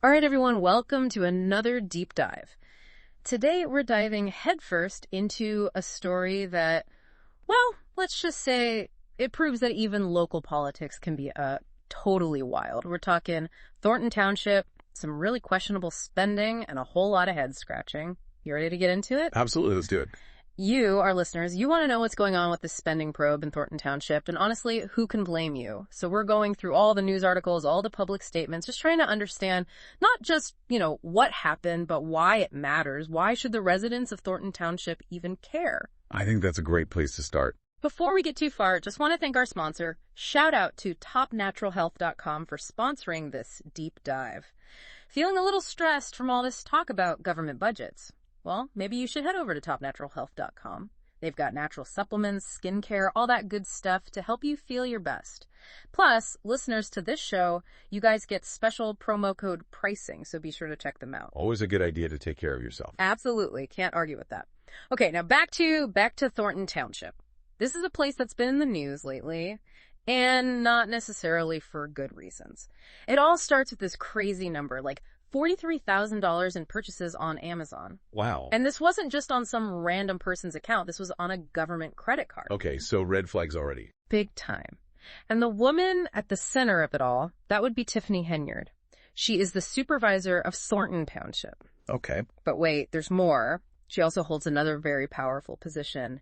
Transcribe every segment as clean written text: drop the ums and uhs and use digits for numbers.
All right, everyone, welcome to another deep dive. Today, we're diving headfirst into a story that, well, let's just say it proves that even local politics can be totally wild. We're talking Thornton Township, some really questionable spending, and a whole lot of head scratching. You ready to get into it? Absolutely, let's do it. You, our listeners, you want to know what's going on with the spending probe in Thornton Township, and honestly, who can blame you? So we're going through all the news articles, all the public statements, just trying to understand not just, what happened, but why it matters. Why should the residents of Thornton Township even care? I think that's a great place to start. Before we get too far, just want to thank our sponsor. Shout out to topnaturalhealth.com for sponsoring this deep dive. Feeling a little stressed from all this talk about government budgets? Well, maybe you should head over to topnaturalhealth.com. They've got natural supplements, skincare, all that good stuff to help you feel your best. Plus, listeners to this show, you guys get special promo code pricing, so be sure to check them out. Always a good idea to take care of yourself. Absolutely. Can't argue with that. Okay, now back to Thornton Township. This is a place that's been in the news lately, and not necessarily for good reasons. It all starts with this crazy number, like $43,000 in purchases on Amazon. Wow. And this wasn't just on some random person's account. This was on a government credit card. Okay, so red flags already. Big time. And the woman at the center of it all, that would be Tiffany Henyard. She is the supervisor of Thornton Township. Okay. But wait, there's more. She also holds another very powerful position,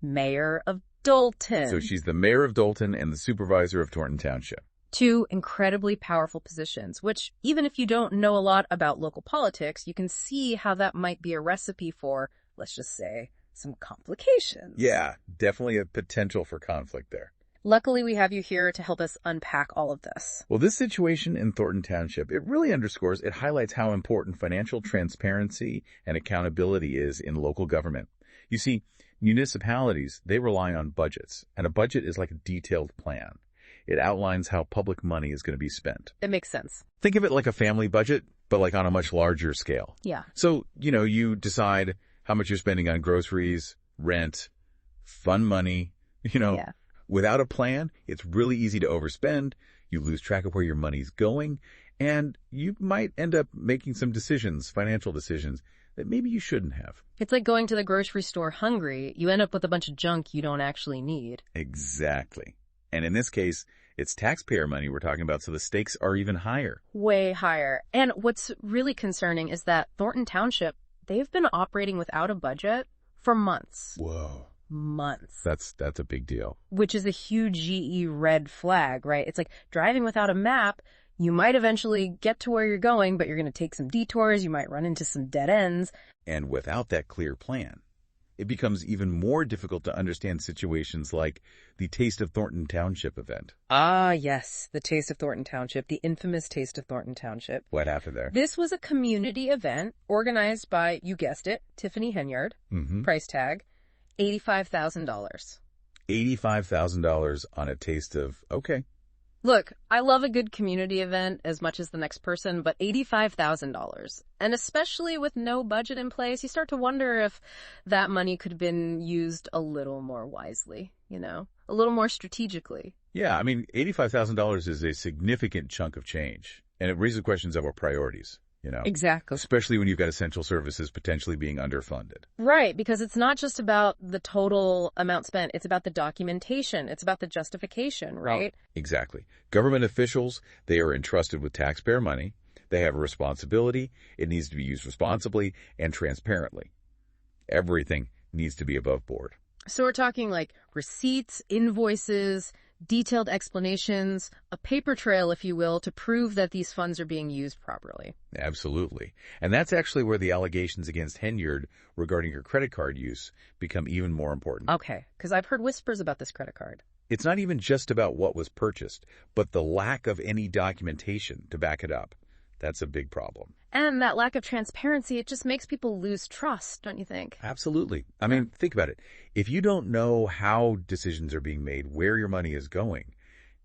mayor of Dolton. So she's the mayor of Dolton and the supervisor of Thornton Township. Two incredibly powerful positions, which even if you don't know a lot about local politics, you can see how that might be a recipe for, let's just say, some complications. Yeah, definitely a potential for conflict there. Luckily, we have you here to help us unpack all of this. Well, this situation in Thornton Township, it really highlights how important financial transparency and accountability is in local government. You see, municipalities, they rely on budgets, and a budget is like a detailed plan. It outlines how public money is going to be spent. It makes sense. Think of it like a family budget, but like on a much larger scale. Yeah. So, you decide how much you're spending on groceries, rent, fun money, Yeah. Without a plan, it's really easy to overspend. You lose track of where your money's going, and you might end up making some decisions, financial decisions, that maybe you shouldn't have. It's like going to the grocery store hungry. You end up with a bunch of junk you don't actually need. Exactly. And in this case, it's taxpayer money we're talking about, so the stakes are even higher. Way higher. And what's really concerning is that Thornton Township, they've been operating without a budget for months. Whoa. Months. That's a big deal. Which is a huge GE red flag, right? It's like driving without a map. You might eventually get to where you're going, but you're going to take some detours. You might run into some dead ends. And without that clear plan, it becomes even more difficult to understand situations like the Taste of Thornton Township event. Ah, yes, the Taste of Thornton Township, the infamous Taste of Thornton Township. What happened there? This was a community event organized by, you guessed it, Tiffany Henyard. Price tag, $85,000. $85,000 on a taste of, okay. Look, I love a good community event as much as the next person, but $85,000. And especially with no budget in place, you start to wonder if that money could have been used a little more wisely, a little more strategically. Yeah, I mean, $85,000 is a significant chunk of change, and it raises questions of our priorities. Exactly. Especially when you've got essential services potentially being underfunded. Right, because it's not just about the total amount spent. It's about the documentation. It's about the justification, right? Exactly. Government officials, they are entrusted with taxpayer money. They have a responsibility. It needs to be used responsibly and transparently. Everything needs to be above board. So we're talking like receipts, invoices, detailed explanations, a paper trail, if you will, to prove that these funds are being used properly. Absolutely. And that's actually where the allegations against Henyard regarding her credit card use become even more important. Okay, because I've heard whispers about this credit card. It's not even just about what was purchased, but the lack of any documentation to back it up. That's a big problem. And that lack of transparency, it just makes people lose trust, don't you think? Absolutely. I mean, think about it. If you don't know how decisions are being made, where your money is going,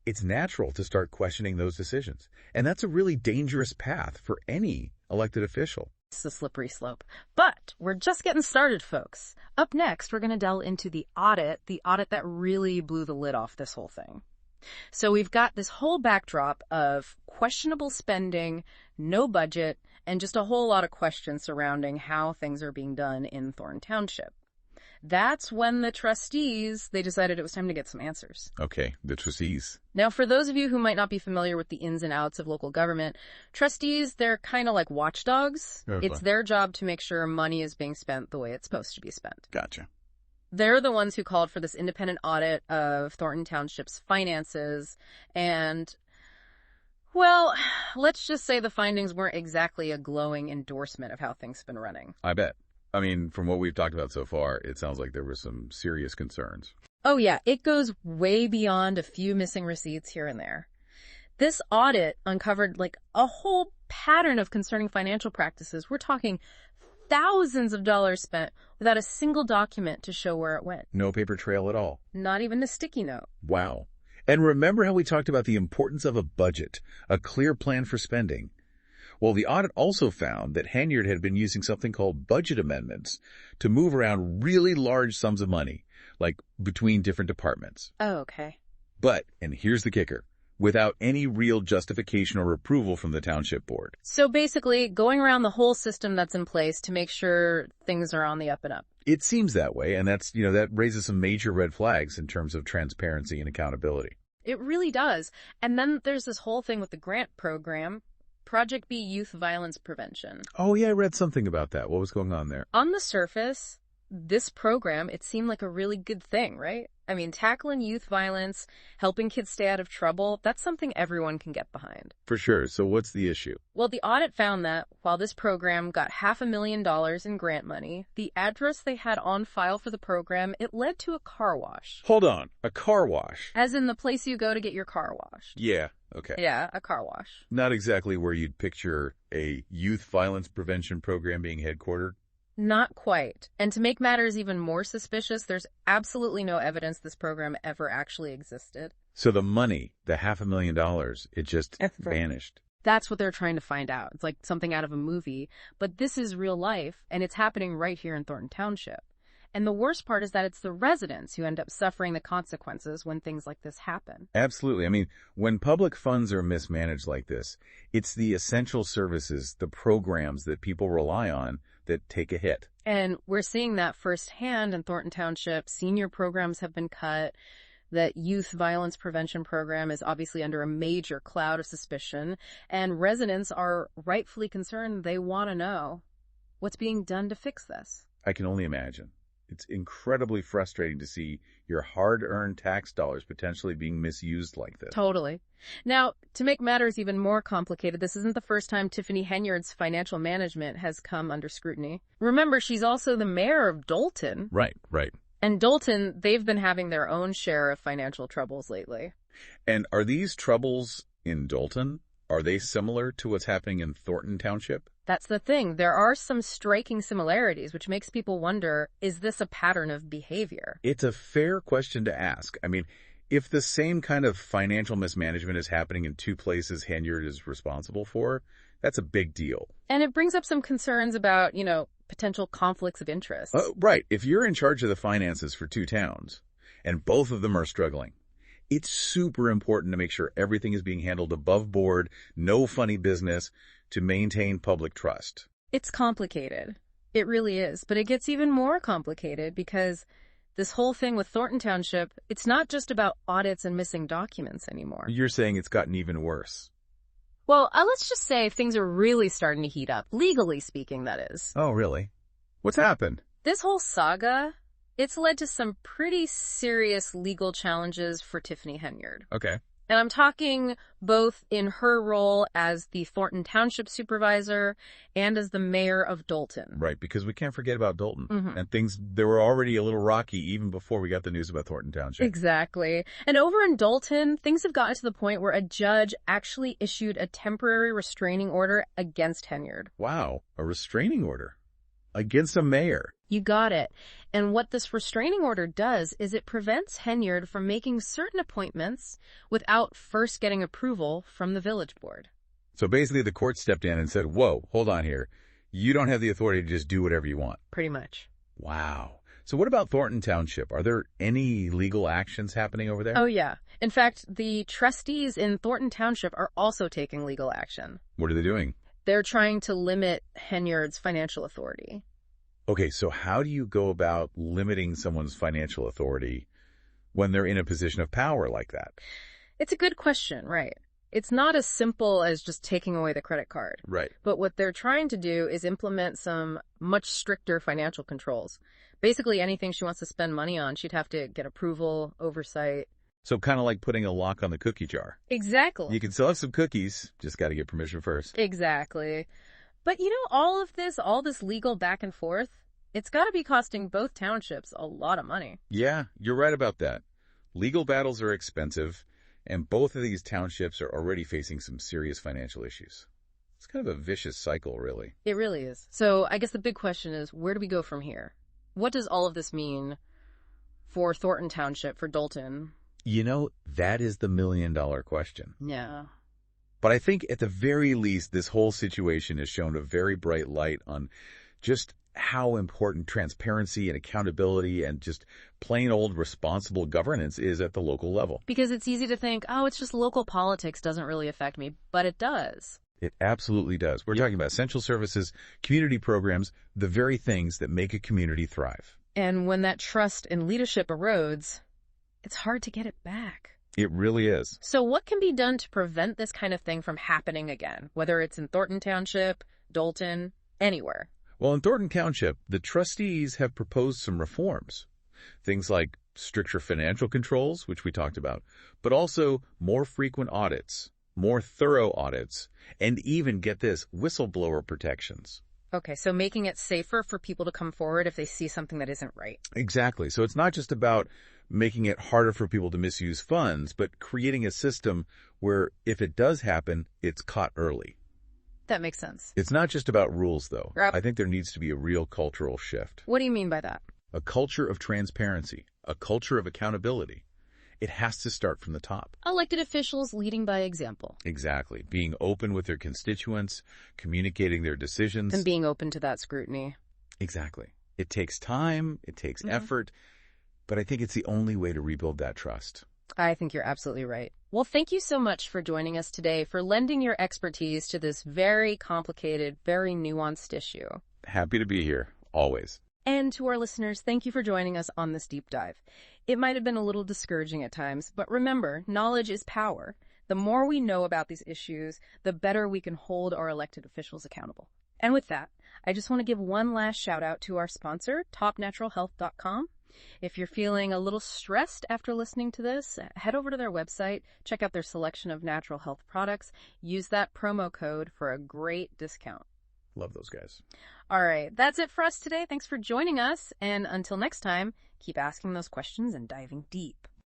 it's natural to start questioning those decisions. And that's a really dangerous path for any elected official. It's a slippery slope. But we're just getting started, folks. Up next, we're going to delve into the audit that really blew the lid off this whole thing. So we've got this whole backdrop of questionable spending, no budget, and just a whole lot of questions surrounding how things are being done in Thornton Township. That's when the trustees, they decided it was time to get some answers. Okay, the trustees. Now, for those of you who might not be familiar with the ins and outs of local government, trustees, they're kind of like watchdogs. Okay. It's their job to make sure money is being spent the way it's supposed to be spent. Gotcha. They're the ones who called for this independent audit of Thornton Township's finances, and, well, let's just say the findings weren't exactly a glowing endorsement of how things have been running. I bet. I mean, from what we've talked about so far, it sounds like there were some serious concerns. Oh yeah, it goes way beyond a few missing receipts here and there. This audit uncovered like a whole pattern of concerning financial practices. We're talking thousands of dollars spent without a single document to show where it went. No paper trail at all. Not even a sticky note. Wow. And remember how we talked about the importance of a budget, a clear plan for spending? Well, the audit also found that Henyard had been using something called budget amendments to move around really large sums of money, like between different departments. Oh, okay. But, and here's the kicker, without any real justification or approval from the township board. So basically, going around the whole system that's in place to make sure things are on the up and up. It seems that way, and that raises some major red flags in terms of transparency and accountability. It really does. And then there's this whole thing with the grant program, Project B Youth Violence Prevention. Oh, yeah, I read something about that. What was going on there? On the surface, this program, it seemed like a really good thing, right? I mean, tackling youth violence, helping kids stay out of trouble, that's something everyone can get behind. For sure. So what's the issue? Well, the audit found that while this program got $500,000 in grant money, the address they had on file for the program, it led to a car wash. Hold on. A car wash? As in the place you go to get your car washed. Yeah. Okay. Yeah, a car wash. Not exactly where you'd picture a youth violence prevention program being headquartered. Not quite. And to make matters even more suspicious, there's absolutely no evidence this program ever actually existed. So the money, the $500,000, it just vanished. That's what they're trying to find out. It's like something out of a movie, but this is real life, and it's happening right here in Thornton Township. And the worst part is that it's the residents who end up suffering the consequences when things like this happen. Absolutely. I mean, when public funds are mismanaged like this, it's the essential services, the programs that people rely on that take a hit. And we're seeing that firsthand in Thornton Township. Senior programs have been cut. That youth violence prevention program is obviously under a major cloud of suspicion. And residents are rightfully concerned. They want to know what's being done to fix this. I can only imagine. It's incredibly frustrating to see your hard-earned tax dollars potentially being misused like this. Totally. Now, to make matters even more complicated, this isn't the first time Tiffany Henyard's financial management has come under scrutiny. Remember, she's also the mayor of Dolton. Right. And Dolton, they've been having their own share of financial troubles lately. And are these troubles in Dolton? Are they similar to what's happening in Thornton Township? That's the thing. There are some striking similarities, which makes people wonder, is this a pattern of behavior? It's a fair question to ask. I mean, if the same kind of financial mismanagement is happening in two places Henyard is responsible for, that's a big deal. And it brings up some concerns about, potential conflicts of interest. Right. If you're in charge of the finances for two towns, and both of them are struggling, it's super important to make sure everything is being handled above board, no funny business, to maintain public trust. It's complicated. It really is. But it gets even more complicated because this whole thing with Thornton Township, it's not just about audits and missing documents anymore. You're saying it's gotten even worse. Well, let's just say things are really starting to heat up, legally speaking, that is. Oh, really? What's happened? This whole saga, it's led to some pretty serious legal challenges for Tiffany Henyard. Okay. And I'm talking both in her role as the Thornton Township Supervisor and as the mayor of Dolton. Right, because we can't forget about Dolton. Mm-hmm. And they were already a little rocky even before we got the news about Thornton Township. Exactly. And over in Dolton, things have gotten to the point where a judge actually issued a temporary restraining order against Henyard. Wow, a restraining order? Against a mayor? You got it. And what this restraining order does is it prevents Henyard from making certain appointments without first getting approval from the village board. So basically the court stepped in and said, whoa, hold on here. You don't have the authority to just do whatever you want. Pretty much. Wow. So what about Thornton Township? Are there any legal actions happening over there? Oh, yeah. In fact, the trustees in Thornton Township are also taking legal action. What are they doing? They're trying to limit Henyard's financial authority. Okay, so how do you go about limiting someone's financial authority when they're in a position of power like that? It's a good question, right? It's not as simple as just taking away the credit card. Right. But what they're trying to do is implement some much stricter financial controls. Basically, anything she wants to spend money on, she'd have to get approval, oversight. So kind of like putting a lock on the cookie jar. Exactly. You can still have some cookies, just got to get permission first. Exactly. But all this legal back and forth, it's got to be costing both townships a lot of money. Yeah, you're right about that. Legal battles are expensive, and both of these townships are already facing some serious financial issues. It's kind of a vicious cycle, really. It really is. So I guess the big question is, where do we go from here? What does all of this mean for Thornton Township, for Dolton? That is the million-dollar question. Yeah. But I think at the very least, this whole situation has shown a very bright light on just how important transparency and accountability and just plain old responsible governance is at the local level. Because it's easy to think, oh, it's just local politics doesn't really affect me, but it does. It absolutely does. We're talking about essential services, community programs, the very things that make a community thrive. And when that trust in leadership erodes, it's hard to get it back. It really is. So what can be done to prevent this kind of thing from happening again, whether it's in Thornton Township, Dolton, anywhere? Well, in Thornton Township, the trustees have proposed some reforms. Things like stricter financial controls, which we talked about, but also more frequent audits, more thorough audits, and even, get this, whistleblower protections. Okay, so making it safer for people to come forward if they see something that isn't right. Exactly. So it's not just about making it harder for people to misuse funds, but creating a system where if it does happen, it's caught early. That makes sense. It's not just about rules, though. Yep. I think there needs to be a real cultural shift. What do you mean by that? A culture of transparency, a culture of accountability. It has to start from the top. Elected officials leading by example. Exactly. Being open with their constituents, communicating their decisions. And being open to that scrutiny. Exactly. It takes time, it takes effort, but I think it's the only way to rebuild that trust. I think you're absolutely right. Well, thank you so much for joining us today, for lending your expertise to this very complicated, very nuanced issue. Happy to be here, always. And to our listeners, thank you for joining us on this deep dive. It might have been a little discouraging at times, but remember, knowledge is power. The more we know about these issues, the better we can hold our elected officials accountable. And with that, I just want to give one last shout out to our sponsor, topnaturalhealth.com. If you're feeling a little stressed after listening to this, head over to their website, check out their selection of natural health products, use that promo code for a great discount. Love those guys. All right, that's it for us today. Thanks for joining us. And until next time, keep asking those questions and diving deep.